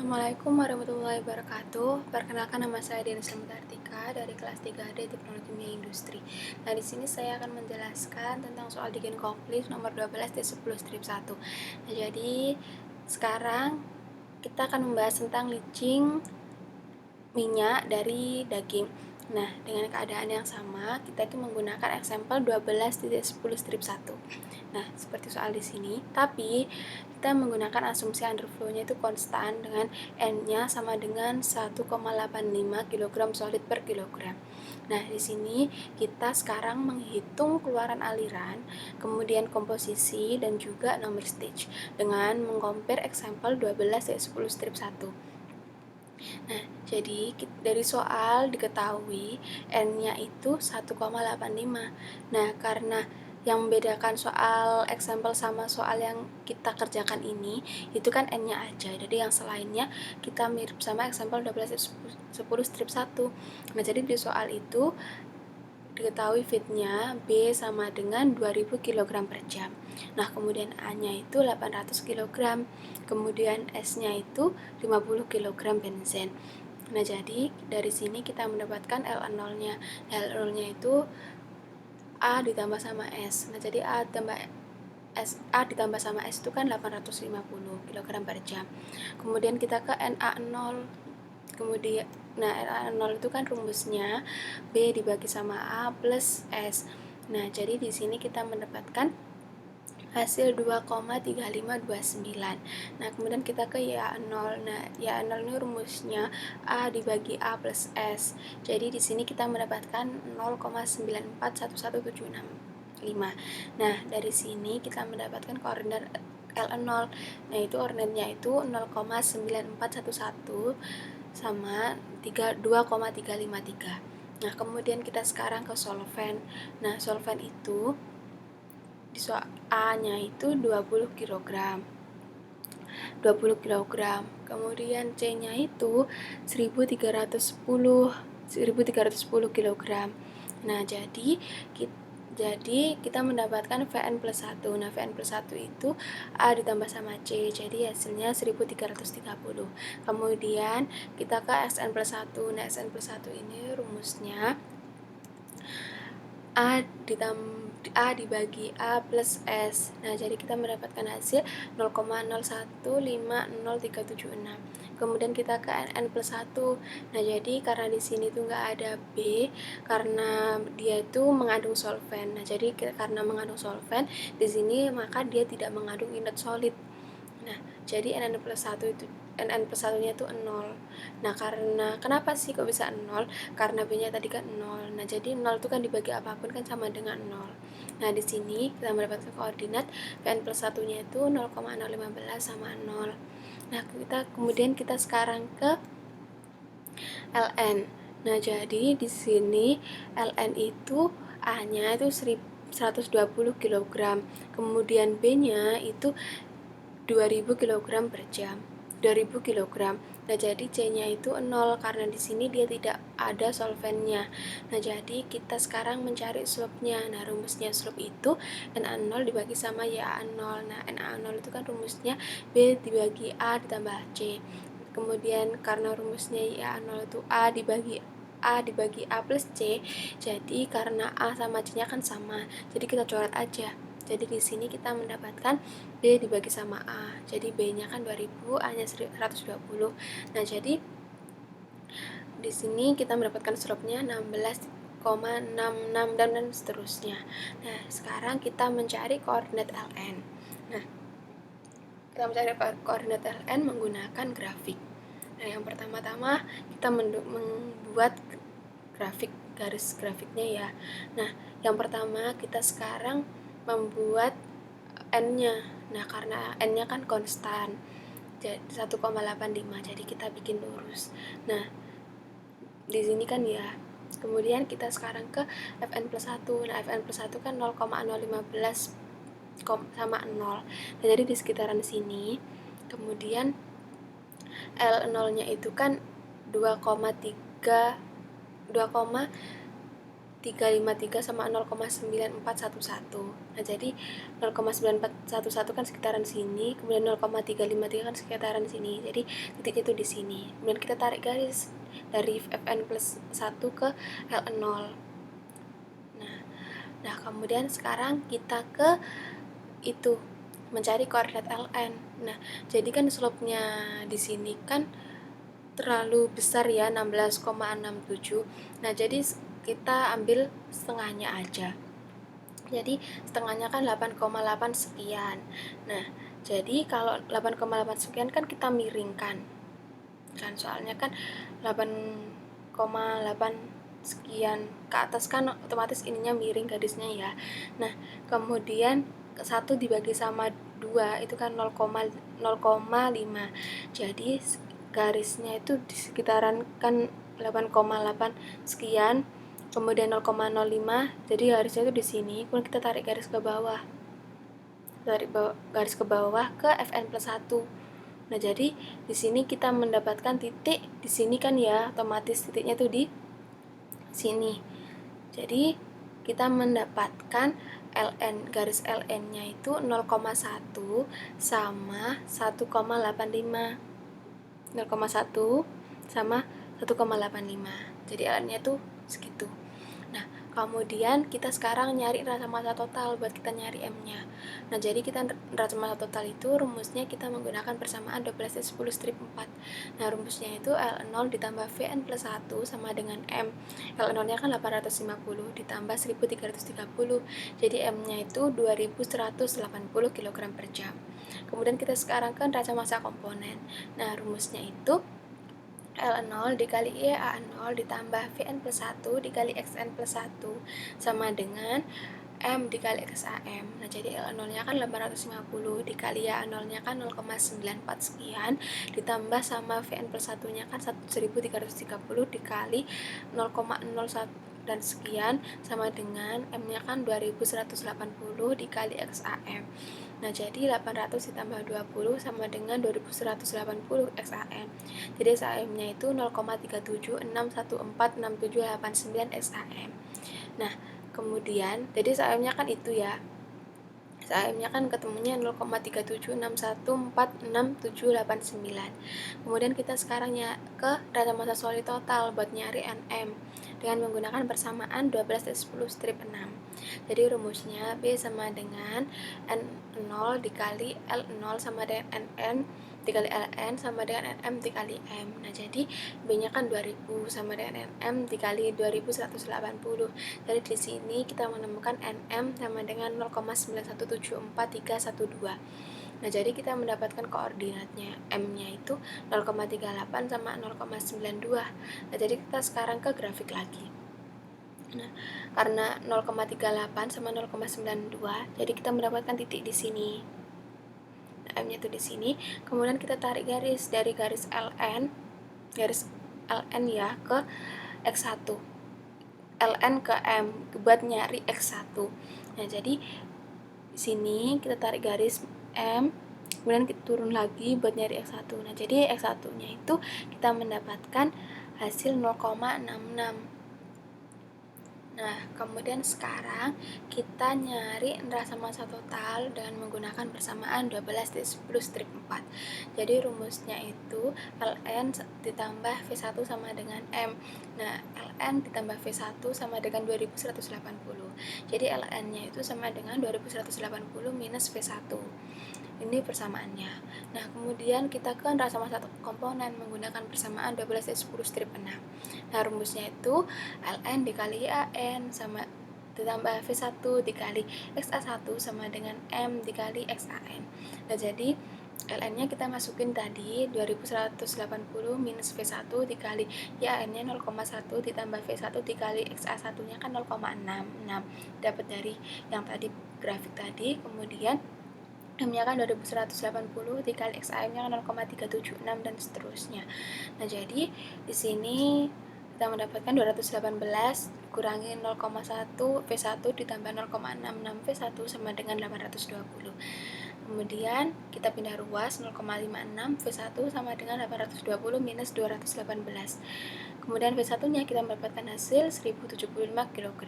Assalamualaikum warahmatullahi wabarakatuh. Perkenalkan, nama saya Denisa Mutartika dari kelas 3D Teknologi Kimia Industri. Nah, di sini saya akan menjelaskan tentang soal Digen konflik nomor 12 T10 strip 1. Nah, jadi sekarang kita akan membahas tentang leaching minyak dari daging. Nah, dengan keadaan yang sama, kita itu menggunakan example 12.10 strip 1. Nah, seperti soal di sini, tapi kita menggunakan asumsi underflow-nya itu konstan dengan N-nya sama dengan 1,85 kg solid per kilogram. Nah, di sini kita sekarang menghitung keluaran aliran, kemudian komposisi, dan juga number stage dengan mengcompare example 12.10 strip 1. Nah, jadi dari soal diketahui N-nya itu 1,85. Nah, karena yang membedakan soal example sama soal yang kita kerjakan ini, itu kan N-nya aja. Jadi yang selainnya kita mirip sama example 12.10 strip 1. Nah, jadi di soal itu diketahui fitnya B sama dengan 2000 kg per jam. Nah, kemudian A-nya itu 800 kg, kemudian S-nya itu 50 kg benzen. Nah, jadi dari sini kita mendapatkan LN0-nya. LN0-nya itu A ditambah sama S. Nah, jadi A ditambah sama S itu kan 850 kg per jam. Kemudian kita ke NA0. Kemudian NA0 itu kan rumusnya B dibagi sama A plus S. Nah, jadi di sini kita mendapatkan hasil 2,3529. Nah, kemudian kita ke YA0. Nah, YA0 ini rumusnya A dibagi A plus S. Jadi di sini kita mendapatkan 0,941175. Nah, dari sini kita mendapatkan koordinat LN0. Nah, itu koordinatnya itu 0,9411 sama 2,353. Nah, kemudian kita sekarang ke solven. Nah, solven itu di soal A-nya itu 20 kg. Kemudian C-nya itu 1310 kg. Nah, jadi kita mendapatkan Vn plus 1. Nah, Vn plus 1 itu A ditambah sama C, jadi hasilnya 1330. Kemudian kita ke Sn plus 1. Nah, Sn plus 1 ini rumusnya A dibagi A plus S. Nah, jadi kita mendapatkan hasil 0,015036. Kemudian kita ke N plus 1. Nah, jadi karena di sini tuh nggak ada B, karena dia itu mengandung solvent. Nah, jadi karena mengandung solvent, di sini maka dia tidak mengandung inert solid. Nah, jadi NN plus 1 itu NN plus 1-nya itu 0. Nah, karena kenapa sih kok bisa 0? Karena B-nya tadi kan 0. Nah, jadi 0 itu kan dibagi apapun kan sama dengan 0. Nah, di sini kita mendapatkan koordinat Vn plus 1-nya itu 0,015 sama 0. Nah, kemudian kita sekarang ke Ln. Nah, jadi di sini Ln itu A-nya itu 120 kg. Kemudian B-nya itu 2000 kg per jam. 2000 kg. Nah, jadi C-nya itu 0 karena di sini dia tidak ada solvennya. Nah, jadi kita sekarang mencari slope-nya. Nah, rumusnya slope itu NA0 dibagi sama YA0. Nah, NA0 itu kan rumusnya B dibagi A ditambah C. Kemudian karena rumusnya YA0 itu A dibagi A plus C, jadi karena A sama C-nya kan sama, jadi kita coret aja. Jadi di sini kita mendapatkan B dibagi sama A. Jadi B-nya kan 2000, A-nya 120. Nah, jadi di sini kita mendapatkan slope-nya 16,66 dan seterusnya. Nah, sekarang kita mencari koordinat Ln. Nah, kita mencari koordinat Ln menggunakan grafik. Nah, yang pertama-tama kita membuat garis grafiknya ya. Nah, yang pertama kita sekarang membuat N-nya. Nah, karena N-nya kan konstan 1,85, jadi kita bikin lurus. Nah, di sini kan ya. Kemudian kita sekarang ke Fn plus 1. Nah, Fn plus 1 kan 0,015 sama 0. Nah, jadi di sekitaran sini. Kemudian L0-nya itu kan 2,353 sama 0,9411. Nah, Nah, jadi 0,9411 kan sekitaran sini, kemudian 0,353 kan sekitaran sini. Jadi titik itu di sini. Kemudian kita tarik garis dari Fn plus 1 ke Ln0. Nah, kemudian sekarang kita ke itu mencari koordinat Ln. Nah, jadi kan slope-nya di sini kan terlalu besar ya, 16,67. Nah, jadi kita ambil setengahnya aja. Jadi setengahnya kan 8,8 sekian. Nah, jadi kalau 8,8 sekian kan kita miringkan. Kan soalnya kan 8,8 sekian ke atas kan otomatis ininya miring garisnya ya. Nah, kemudian 1 dibagi sama 2 itu kan 0,5. Jadi garisnya itu di sekitaran kan 8,8 sekian, kemudian 0,05, jadi garisnya itu di sini. Kemudian kita tarik garis ke bawah, garis ke bawah ke Fn plus 1. Nah, jadi di sini kita mendapatkan titik di sini kan ya, otomatis titiknya tuh di sini. Jadi kita mendapatkan ln, garis ln-nya itu 0,1 sama 1,85. 0,1 sama 1,85. Jadi ln-nya tuh segitu. Nah, kemudian kita sekarang nyari rasa massa total buat kita nyari M-nya. Nah, jadi kita rasa massa total itu rumusnya kita menggunakan persamaan 12/10 strip 4. Nah, rumusnya itu L0 ditambah Vn plus 1 sama dengan M. L0-nya kan 850 ditambah 1330. Jadi M-nya itu 2180 kg per jam. Kemudian kita sekarang kan rasa massa komponen. Nah, rumusnya itu L0 dikali IA0 ditambah Vn plus 1 dikali Xn plus 1 sama dengan M dikali XAM. Nah, jadi L0-nya kan 850 dikali IA0-nya kan 0,94 sekian ditambah sama Vn plus 1-nya kan 1330 dikali 0,01 dan sekian sama dengan M-nya kan 2180 dikali XAM. Nah, jadi 800 ditambah 20 sama dengan 2180 XAM. Jadi XAM-nya itu 0,376146789 XAM. Nah, kemudian jadi XAM-nya kan itu ya. XAM-nya kan ketemunya 0,376146789. Kemudian kita sekarang ke rata massa solid total buat nyari Nm dengan menggunakan persamaan 12/10 strip 6. Jadi rumusnya B sama dengan N0 dikali L0 sama dengan Nn dikali Ln sama dengan Nm dikali M. Nah, jadi B-nya kan 2000 sama dengan Nm dikali 2180. Jadi di sini kita menemukan Nm sama dengan 0,9174312. Nah, jadi kita mendapatkan koordinatnya. M-nya itu 0,38 sama 0,92. Nah, jadi kita sekarang ke grafik lagi. Nah, karena 0,38 sama 0,92, jadi kita mendapatkan titik di sini. Nah, M-nya itu di sini. Kemudian kita tarik garis dari garis LN ya ke X1. LN ke M buat nyari X1. Nah, jadi di sini kita tarik garis M, kemudian kita turun lagi buat nyari X1. Nah, jadi X1-nya itu kita mendapatkan hasil 0,66. Nah, kemudian sekarang kita nyari rasa massa total dengan menggunakan persamaan 12/10 strip 4. Jadi rumusnya itu Ln ditambah V1 sama dengan M. Nah, Ln ditambah V1 sama dengan 2180. Jadi Ln-nya itu sama dengan 2180 minus V1. Ini persamaannya. Nah, kemudian kita ke rasa massa komponen menggunakan persamaan 12/10 strip 6. Nah, rumusnya itu Ln dikali AN sama ditambah V1 dikali XA1 sama dengan M dikali XAN. Nah, jadi Ln-nya kita masukin tadi 2180 minus V1 dikali YAN-nya 0,1 ditambah V1 dikali XA1-nya kan 0,66. Dapat dari yang tadi grafik tadi. Kemudian M-nya kan 2180 dikali XAM-nya kan 0,376 dan seterusnya. Nah, jadi di sini kita mendapatkan 218 kurangi 0,1 V1 ditambah 0,66 V1 sama dengan 820. Kemudian kita pindah ruas 0,56 V1 sama dengan 820 minus 218. Kemudian V1-nya kita mendapatkan hasil 1075 kg.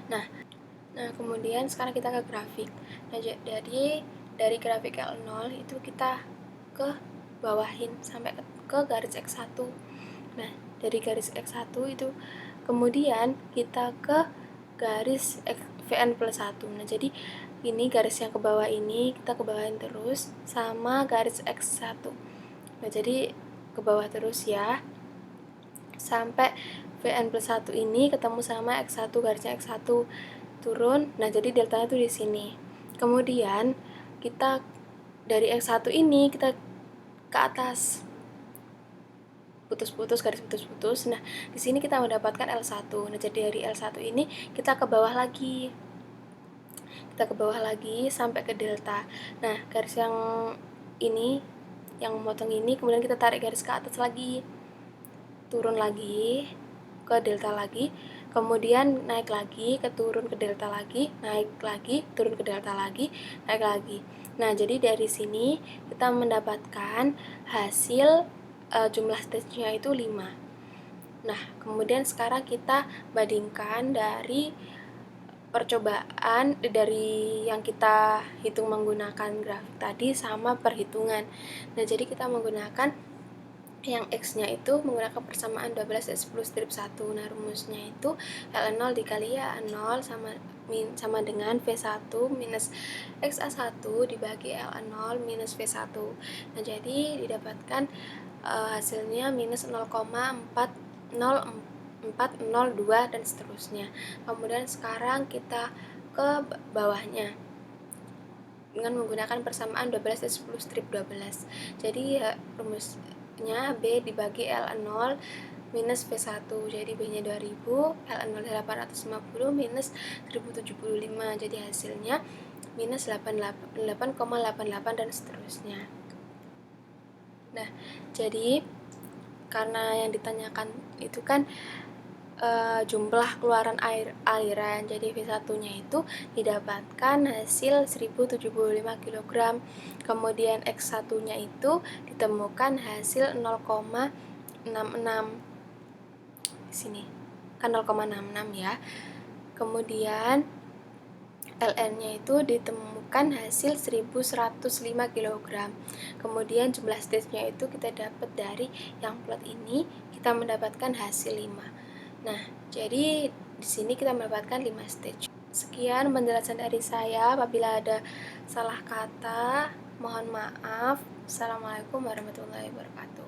Nah, Nah, kemudian sekarang kita ke grafik. Nah, dari grafik L0 itu kita ke bawahin sampai ke garis X1. Nah, dari garis X1 itu kemudian kita ke garis Vn plus 1. Nah, jadi ini garis yang ke bawah ini kita ke bawahin terus sama garis X1. Nah, jadi ke bawah terus ya sampai Vn plus 1 ini ketemu sama X1, garisnya X1 turun. Nah, jadi deltanya tuh di sini. Kemudian kita dari X1 ini kita ke atas, putus-putus, garis putus-putus. Nah, di sini kita mendapatkan L1. Nah, jadi dari L1 ini kita ke bawah lagi. Kita ke bawah lagi sampai ke delta. Nah, garis yang ini yang memotong ini kemudian kita tarik garis ke atas lagi. Turun lagi ke delta lagi, kemudian naik lagi, turun ke delta lagi, naik lagi, turun ke delta lagi, naik lagi. Nah, jadi dari sini kita mendapatkan hasil jumlah stage-nya itu 5. Nah, kemudian sekarang kita bandingkan dari percobaan dari yang kita hitung menggunakan grafik tadi sama perhitungan. Nah, jadi kita menggunakan yang X-nya itu menggunakan persamaan 12 dan 10 strip 1. Nah, rumusnya itu L0 dikali A0 sama dengan V1 minus XA1 dibagi L0 minus V1. Nah, jadi didapatkan hasilnya minus 0,402 dan seterusnya. Kemudian sekarang kita ke bawahnya dengan menggunakan persamaan 12 dan 10 strip 12. Jadi rumusnya B dibagi L0 minus V1. Jadi B-nya 2000, L0 850 minus 1075. Jadi hasilnya minus 8,88 dan seterusnya. Nah, jadi karena yang ditanyakan itu kan jumlah keluaran aliran, jadi V1-nya itu didapatkan hasil 1075 kg. Kemudian X1-nya itu ditemukan hasil 0,66. Di sini kan 0,66 ya. Kemudian Ln-nya itu ditemukan hasil 1105 kg. Kemudian jumlah stage-nya itu kita dapat dari yang plot ini, kita mendapatkan hasil 5. Nah, jadi di sini kita mendapatkan 5 stage. Sekian penjelasan dari saya. Apabila ada salah kata, mohon maaf. Assalamualaikum warahmatullahi wabarakatuh.